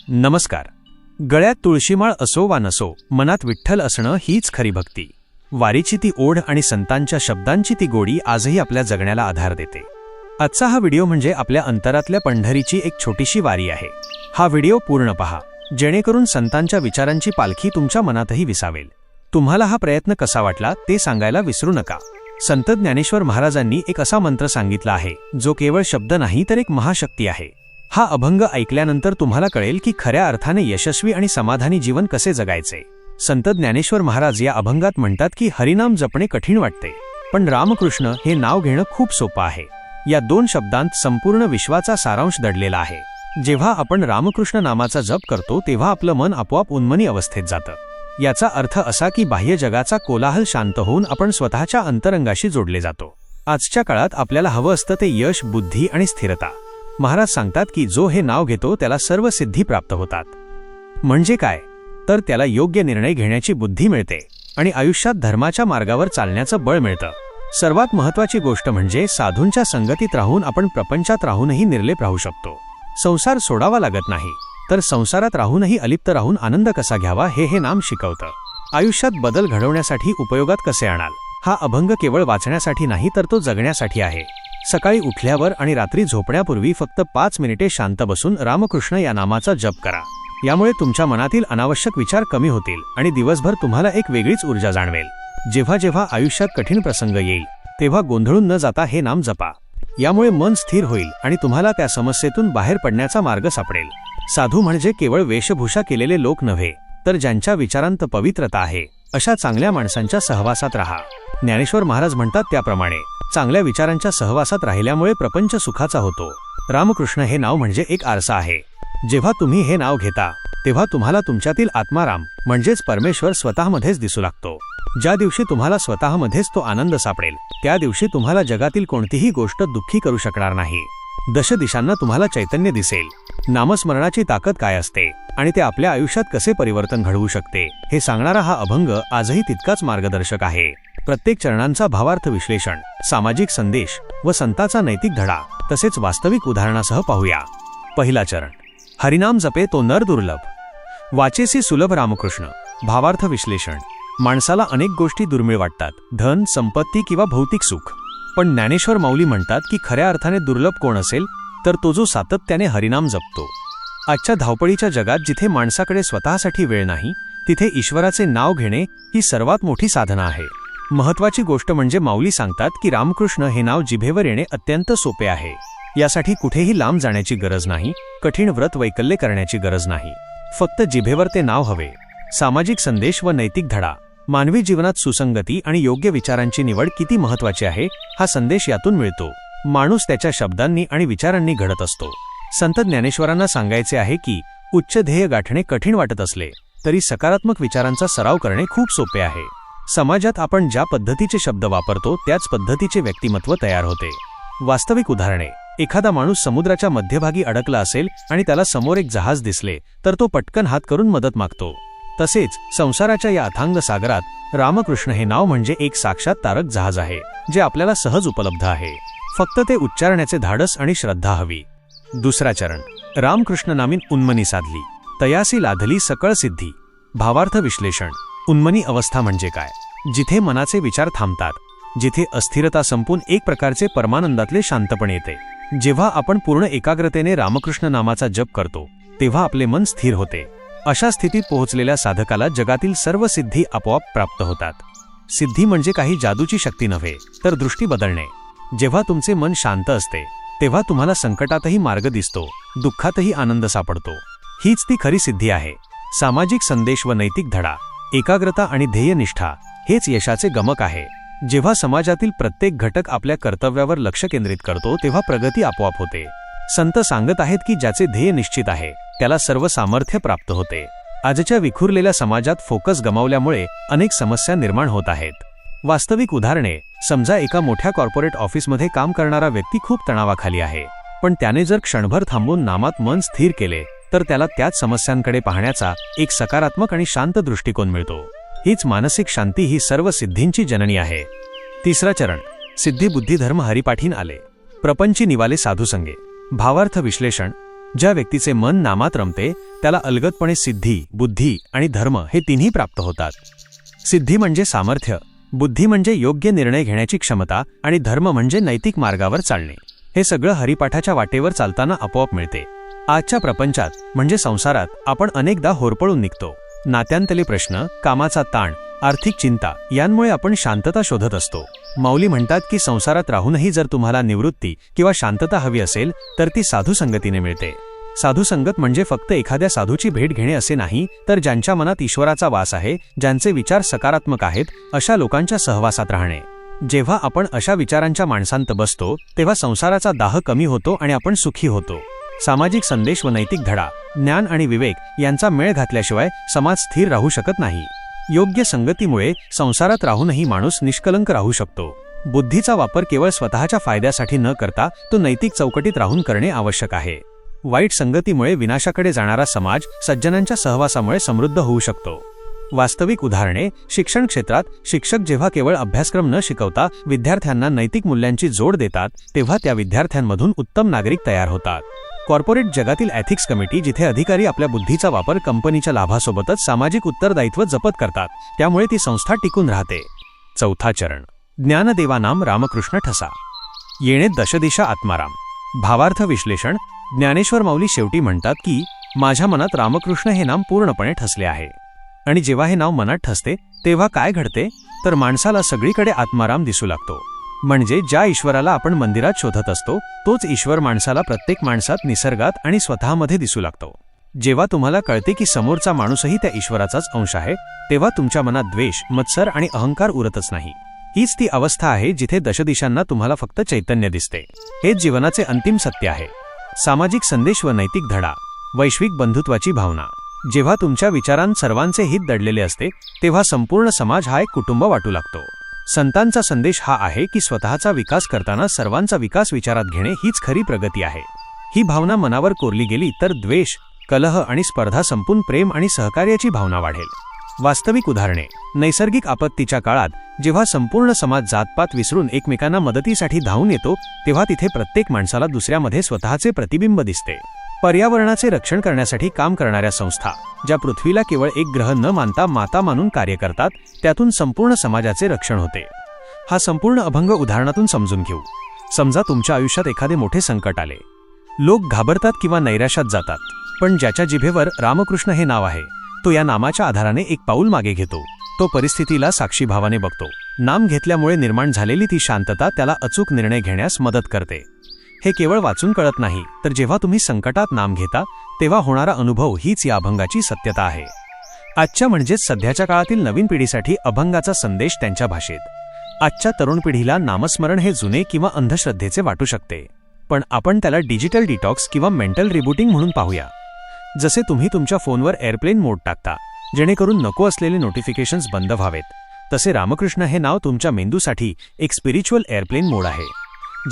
नमस्कार. गळ्यात तुळशीमाळ असो वा नसो, मनात विठ्ठल असणं हीच खरी भक्ती. वारीची ती ओढ आणि संतांच्या शब्दांची ती गोडी आजही आपल्या जगण्याला आधार देते. आजचा हा व्हिडिओ म्हणजे आपल्या अंतरातल्या पंढरीची एक छोटीशी वारी आहे. हा व्हिडिओ पूर्ण पहा, जेणेकरून संतांच्या विचारांची पालखी तुमच्या मनातही विसावेल. तुम्हाला हा प्रयत्न कसा वाटला ते सांगायला विसरू नका. संत ज्ञानेश्वर महाराजांनी एक असा मंत्र सांगितला आहे, जो केवळ शब्द नाही तर एक महाशक्ती आहे. हा अभंग ऐकल्यानंतर तुम्हाला कळेल की खऱ्या अर्थाने यशस्वी आणि समाधानी जीवन कसे जगायचे. संत ज्ञानेश्वर महाराज या अभंगात म्हणतात की हरिनाम जपणे कठीण वाटते, पण रामकृष्ण हे नाव घेणं खूप सोपं आहे. या दोन शब्दांत संपूर्ण विश्वाचा सारांश दडलेला आहे. जेव्हा आपण रामकृष्ण नामाचा जप करतो तेव्हा आपलं मन आपोआप उन्मनी अवस्थेत जातं. याचा अर्थ असा की बाह्य जगाचा कोलाहल शांत होऊन आपण स्वतःच्या अंतरंगाशी जोडले जातो. आजच्या काळात आपल्याला हवं असतं ते यश, बुद्धी आणि स्थिरता. महाराज सांगतात की जो हे नाव घेतो त्याला सर्व सिद्धी प्राप्त होतात. म्हणजे काय, तर त्याला योग्य निर्णय घेण्याची बुद्धी मिळते आणि आयुष्यात धर्माच्या मार्गावर चालण्याचं बळ मिळतं. सर्वात महत्त्वाची गोष्ट म्हणजे साधूंच्या संगतीत राहून आपण प्रपंचात राहूनही निर्लेप राहू शकतो. संसार सोडावा लागत नाही, तर संसारात राहूनही अलिप्त राहून आनंद कसा घ्यावा हे नाम शिकवतं. आयुष्यात बदल घडवण्यासाठी उपयोगात कसे आणाल, हा अभंग केवळ वाचण्यासाठी नाही तर तो जगण्यासाठी आहे. सकाळी उठल्यावर आणि रात्री झोपण्यापूर्वी फक्त 5 मिनिटे शांत बसून रामकृष्ण या नामाचा जप करा. यामुळे तुमच्या मनातील अनावश्यक विचार कमी होतील आणि दिवसभर तुम्हाला एक वेगळीच ऊर्जा जाणवेल. जेव्हा जेव्हा आयुष्यात कठीण प्रसंग येईल तेव्हा गोंधळून न जाता हे नाम जपा. यामुळे मन स्थिर होईल आणि तुम्हाला त्या समस्येतून बाहेर पडण्याचा मार्ग सापडेल. साधू म्हणजे केवळ वेशभूषा केलेले लोक नव्हे, तर ज्यांच्या विचारांत पवित्रता आहे अशा चांगल्या माणसांच्या सहवासात राहा. ज्ञानेश्वर महाराज म्हणतात त्याप्रमाणे चांगल्या विचारांच्या सहवासात राहिल्यामुळे प्रपंच सुखाचा होतो. रामकृष्ण हे नाव म्हणजे एक आरसा आहे. जेव्हा तुम्ही हे नाव घेता तेव्हा तुम्हाला तुमच्यातील आत्माराम म्हणजेच परमेश्वर स्वतःमध्येच दिसू लागतो. ज्या दिवशी तुम्हाला स्वतःमध्येच तो आनंद सापडेल त्या दिवशी तुम्हाला जगातील कोणतीही गोष्ट दुःखी करू शकणार नाही. दश दिशांना तुम्हाला चैतन्य दिसेल. नामस्मरणाची ताकद काय असते आणि ते आपल्या आयुष्यात कसे परिवर्तन घडवू शकते हे सांगणारा हा अभंग आजही तितकाच मार्गदर्शक आहे. प्रत्येक चरणांचा भावार्थ विश्लेषण, सामाजिक संदेश व संताचा नैतिक धडा तसेच वास्तविक उदाहरणासह पाहूया. पहिला चरण, हरिनाम जपे तो नर दुर्लभ, वाचेसी सुलभ रामकृष्ण. भावार्थ विश्लेषण. माणसाला अनेक गोष्टी दुर्मिळ वाटतात, धन, संपत्ती किंवा भौतिक सुख. पण ज्ञानेश्वर माऊली म्हणतात की खऱ्या अर्थाने दुर्लभ कोण असेल, तर तो जो सातत्याने हरिनाम जपतो. आजच्या धावपळीच्या जगात जिथे माणसाकडे स्वतःसाठी वेळ नाही, तिथे ईश्वराचे नाव घेणे ही सर्वात मोठी साधना आहे. महत्वाची गोष्ट म्हणजे माऊली सांगतात की रामकृष्ण हे नाव जिभेवर येणे अत्यंत सोपे आहे. यासाठी कुठेही लांब जाण्याची गरज नाही, कठीण व्रत वैकल्य करण्याची गरज नाही. फक्त जिभेवर ते नाव हवे. सामाजिक संदेश व नैतिक धडा. मानवी जीवनात सुसंगती आणि योग्य विचारांची निवड किती महत्वाची आहे हा संदेश यातून मिळतो. माणूस त्याच्या शब्दांनी आणि विचारांनी घडत असतो. संत ज्ञानेश्वरांना सांगायचे आहे की उच्च ध्येय गाठणे कठीण वाटत असले तरी सकारात्मक विचारांचा सराव करणे खूप सोपे आहे. समाजात आपण ज्या पद्धतीचे शब्द वापरतो त्याच पद्धतीचे व्यक्तिमत्व तयार होते. वास्तविक उदाहरणे. एखादा माणूस समुद्राच्या मध्यभागी अडकला असेल आणि त्याला समोर एक जहाज दिसले तर तो पटकन हात करून मदत मागतो. तसेच संसाराच्या या अथांग सागरात रामकृष्ण हे नाव म्हणजे एक साक्षात तारक जहाज आहे, जे आपल्याला सहज उपलब्ध आहे. फक्त ते उच्चारण्याचे धाडस आणि श्रद्धा हवी. दुसरा चरण, रामकृष्ण नामीन उन्मनी साधली, तयासी लाधली सकळ सिद्धी. भावार्थ विश्लेषण. उन्मनी अवस्था म्हणजे काय, जिथे मनाचे विचार थांबतात, जिथे अस्थिरता संपून एक प्रकारचे परमानंदातले शांतपण येते. जेव्हा आपण पूर्ण एकाग्रतेने रामकृष्ण नामाचा जप करतो तेव्हा आपले मन स्थिर होते. अशा स्थितीत पोहोचलेल्या साधकाला जगातील सर्व सिद्धी आपोआप प्राप्त होतात. सिद्धी म्हणजे काही जादूची शक्ती नव्हे, तर दृष्टी बदलणे. जेव्हा तुमचे मन शांत असते तेव्हा तुम्हाला संकटातही मार्ग दिसतो, दुःखातही आनंद सापडतो. हीच ती खरी सिद्धी आहे. सामाजिक संदेश व नैतिक धडा, एकाग्रता आणि ध्येयनिष्ठा हेच यशाचे गमक आहे. जेव्हा समाजातील प्रत्येक घटक आपल्या कर्तव्यावर लक्ष केंद्रित करतो तेव्हा प्रगती आपोआप होते. संत सांगत आहेत की ज्याचे ध्येय निश्चित आहे त्याला सर्व सामर्थ्य प्राप्त होते. आजच्या विखुरलेल्या समाजात फोकस गमावल्यामुळे अनेक समस्या निर्माण होत आहेत. वास्तविक उदाहरणे. समजा एका मोठ्या कॉर्पोरेट ऑफिसमध्ये काम करणारा व्यक्ती खूप तणावाखाली आहे, पण त्याने जर क्षणभर थांबून नामात मन स्थिर केले तर त्याला त्याच समस्यांकडे पाहण्याचा एक सकारात्मक आणि शांत दृष्टिकोन मिळतो. हीच मानसिक शांती ही सर्व सिद्धींची जननी आहे. तिसरा चरण, सिद्धी बुद्धी धर्म हरिपाठीन आले, प्रपंची निवाले साधुसंगे. भावार्थ विश्लेषण. ज्या व्यक्तीचे मन नामात रमते त्याला अलगदपणे सिद्धी, बुद्धी आणि धर्म हे तिन्ही प्राप्त होतात. सिद्धी म्हणजे सामर्थ्य, बुद्धी म्हणजे योग्य निर्णय घेण्याची क्षमता आणि धर्म म्हणजे नैतिक मार्गावर चालणे. हे सगळं हरिपाठाच्या वाटेवर चालताना आपोआप मिळते. आजच्या प्रपंचात म्हणजे संसारात आपण अनेकदा होरपळून निघतो. नात्यांतले प्रश्न, कामाचा ताण, आर्थिक चिंता यांमुळे आपण शांतता शोधत असतो. माऊली म्हणतात की संसारात राहूनही जर तुम्हाला निवृत्ती किंवा शांतता हवी असेल तर ती साधू संगतीने मिळते. साधू संगत म्हणजे फक्त एखाद्या साधूची भेट घेणे असे नाही, तर ज्यांच्या मनात ईश्वराचा वास आहे, ज्यांचे विचार सकारात्मक आहेत, अशा लोकांच्या सहवासात राहणे. जेव्हा आपण अशा विचारांच्या माणसांत बसतो तेव्हा संसाराचा दाह कमी होतो आणि आपण सुखी होतो. सामाजिक संदेश व नैतिक धडा, ज्ञान आणि विवेक यांचा मेळ घातल्याशिवाय समाज स्थिर राहू शकत नाही. योग्य संगतीमुळे संसारात राहूनही माणूस निष्कलंक राहू शकतो. बुद्धीचा वापर केवळ स्वतःच्या फायद्यासाठी न करता तो नैतिक चौकटीत राहून करणे आवश्यक आहे. वाईट संगतीमुळे विनाशाकडे जाणारा समाज सज्जनांच्या सहवासामुळे समृद्ध होऊ शकतो. वास्तविक उदाहरणे, शिक्षण क्षेत्रात शिक्षक जेव्हा केवळ अभ्यासक्रम न शिकवता विद्यार्थ्यांना नैतिक मूल्यांची जोड देतात तेव्हा त्या विद्यार्थ्यांमधून उत्तम नागरिक तयार होतात. कॉर्पोरेट जगातील एथिक्स कमिटी, जिथे अधिकारी आपल्या बुद्धीचा वापर कंपनीच्या लाभासोबतच सामाजिक उत्तरदायित्व जपत करतात, त्यामुळे ती संस्था टिकून राहते. चौथा चरण, ज्ञानदेवानाम रामकृष्ण ठसा. येणे दशदिशा आत्माराम. भावार्थ विश्लेषण. ज्ञानेश्वर माऊली शेवटी म्हणतात की माझ्या मनात रामकृष्ण हे नाम पूर्णपणे ठसले आहे. आणि जेव्हा हे नाव मनात ठसते तेव्हा काय घडते, तर माणसाला सगळीकडे आत्माराम दिसू लागतो. म्हणजे ज्या ईश्वराला आपण मंदिरात शोधत असतो तोच ईश्वर माणसाला प्रत्येक माणसात, निसर्गात आणि स्वतःमध्ये दिसू लागतो. जेव्हा तुम्हाला कळते की समोरचा माणूसही त्या ईश्वराचाच अंश आहे, तेव्हा तुमच्या मनात द्वेष, मत्सर आणि अहंकार उरतच नाही. हीच ती अवस्था आहे जिथे दशदिशांना तुम्हाला फक्त चैतन्य दिसते. हेच जीवनाचे अंतिम सत्य आहे. सामाजिक संदेश व नैतिक धडा. वैश्विक बंधुत्वाची भावना. जेव्हा तुमच्या विचारांत सर्वांचे हित दडलेले असते तेव्हा संपूर्ण समाज हा एक कुटुंब वाटू लागतो. संतांचा संदेश हा आहे की स्वतःचा विकास करताना सर्वांचा विकास विचारात घेणे हीच खरी प्रगती आहे. ही भावना मनावर कोरली गेली तर द्वेष, कलह आणि स्पर्धा संपून प्रेम आणि सहकार्याची भावना वाढेल. वास्तविक उदाहरणे. नैसर्गिक आपत्तीच्या काळात जेव्हा संपूर्ण समाज जातपात विसरून एकमेकांना मदतीसाठी धावून येतो तेव्हा तिथे प्रत्येक माणसाला दुसऱ्यामध्ये स्वतःचे प्रतिबिंब दिसते. पर्यावरणाचे रक्षण करण्यासाठी काम करणाऱ्या संस्था, ज्या पृथ्वीला केवळ एक ग्रह न मानता माता मानून कार्य करतात, त्यातून संपूर्ण समाजाचे रक्षण होते. हा संपूर्ण अभंग उदाहरणातून समजून घेऊ. समजा तुमच्या आयुष्यात एखादे मोठे संकट आले. लोक घाबरतात किंवा नैराश्यात जातात, पण ज्याच्या जिभेवर रामकृष्ण हे नाव आहे तो या नामाच्या आधाराने एक पाऊल मागे घेतो. तो परिस्थितीला साक्षीभावाने बघतो. नाम घेतल्यामुळे निर्माण झालेली ती शांतता त्याला अचूक निर्णय घेण्यास मदत करते. हे केवळ वाचून कळत नाही, तर जेव्हा तुम्ही संकटात नाम घेता तेव्हा होणारा अनुभव हीच या अभंगाची सत्यता आहे. आजच्या म्हणजेच सध्याच्या काळातील नवीन पिढीसाठी अभंगाचा संदेश त्यांच्या भाषेत. आजच्या तरुण पिढीला नामस्मरण हे जुने किंवा अंधश्रद्धेचे वाटू शकते, पण आपण त्याला डिजिटल डिटॉक्स किंवा मेंटल रिबूटिंग म्हणून पाहूया. जसे तुम्ही तुमच्या फोनवर एअरप्लेन मोड टाकता जेणेकरून नको असलेले नोटिफिकेशन्स बंद व्हावेत, तसे रामकृष्ण हे नाव तुमच्या मेंदूसाठी एक स्पिरिच्युअल एअरप्लेन मोड आहे.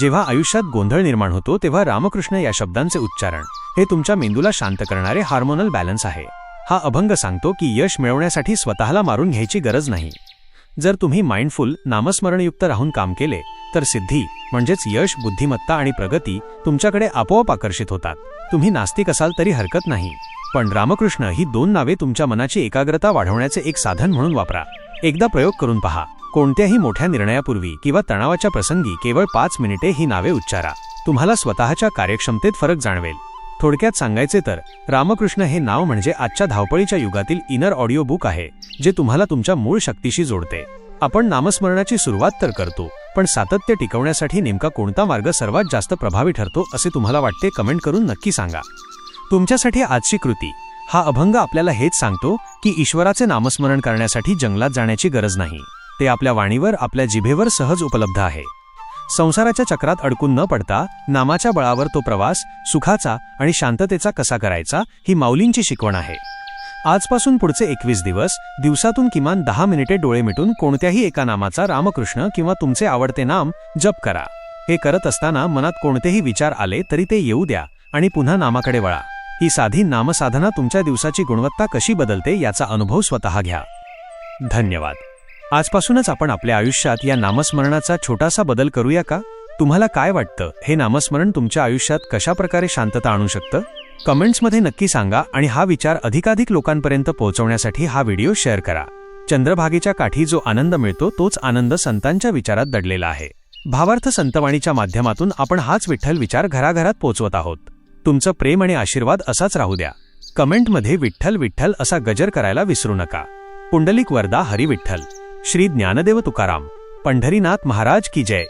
जेव्हा आयुष्यात गोंधळ निर्माण होतो तेव्हा रामकृष्ण या शब्दांचे उच्चारण हे तुमच्या मेंदूला शांत करणारे हार्मोनल बॅलन्स आहे. हा अभंग सांगतो की यश मिळवण्यासाठी स्वतःला मारून घ्यायची गरज नाही. जर तुम्ही माइंडफुल, नामस्मरणयुक्त राहून काम केले तर सिद्धी म्हणजेच यश, बुद्धिमत्ता आणि प्रगती तुमच्याकडे आपोआप आकर्षित होतात. तुम्ही नास्तिक असाल तरी हरकत नाही, पण रामकृष्ण ही दोन नावे तुमच्या मनाची एकाग्रता वाढवण्याचे एक साधन म्हणून वापरा. एकदा प्रयोग करून पहा. कोणत्याही मोठ्या निर्णयापूर्वी किंवा तणावाच्या प्रसंगी केवळ 5 मिनिटे ही नावे उच्चारा. तुम्हाला स्वतःच्या कार्यक्षमतेत फरक जाणवेल. थोडक्यात सांगायचे तर रामकृष्ण हे नाव म्हणजे आजच्या धावपळीच्या युगातील इनर ऑडिओ बुक आहे, जे तुम्हाला तुमच्या मूळ शक्तीशी जोडते. आपण नामस्मरणाची सुरुवात तर करतो, पण सातत्य टिकवण्यासाठी नेमका कोणता मार्ग सर्वात जास्त प्रभावी ठरतो असे तुम्हाला वाटते? कमेंट करून नक्की सांगा. तुमच्यासाठी आजची कृती. हा अभंग आपल्याला हेच सांगतो की ईश्वराचे नामस्मरण करण्यासाठी जंगलात जाण्याची गरज नाही. ते आपल्या वाणीवर, आपल्या जिभेवर सहज उपलब्ध आहे. संसाराच्या चक्रात अडकून न पडता नामाच्या बळावर तो प्रवास सुखाचा आणि शांततेचा कसा करायचा, ही माऊलींची शिकवण आहे. आजपासून पुढचे 21 दिवस दिवसातून किमान 10 मिनिटे डोळे मिटून कोणत्याही एका नामाचा, रामकृष्ण किंवा तुमचे आवडते नाम जप करा. हे करत असताना मनात कोणतेही विचार आले तरी ते येऊ द्या आणि पुन्हा नामाकडे वळा. ही साधी नामसाधना तुमच्या दिवसाची गुणवत्ता कशी बदलते याचा अनुभव स्वतः घ्या. धन्यवाद. आजपासूनच आपण आपल्या आयुष्यात या नामस्मरणाचा छोटासा बदल करूया का? तुम्हाला काय वाटतं, हे नामस्मरण तुमच्या आयुष्यात कशा प्रकारे शांतता आणू शकतं? कमेंट्समध्ये नक्की सांगा आणि हा विचार अधिकाधिक लोकांपर्यंत पोहोचवण्यासाठी हा व्हिडिओ शेअर करा. चंद्रभागेच्या काठी जो आनंद मिळतो तोच आनंद संतांच्या विचारात दडलेला आहे. भावार्थ संतवाणीच्या माध्यमातून आपण हाच विठ्ठल विचार घराघरात पोहोचवत आहोत. तुमचं प्रेम आणि आशीर्वाद असाच राहू द्या. कमेंटमध्ये विठ्ठल विठ्ठल असा गजर करायला विसरू नका. पुंडलिक वरदा हरी विठ्ठल. श्री ज्ञानदेव तुकाराम. पंढरीनाथ महाराज की जय.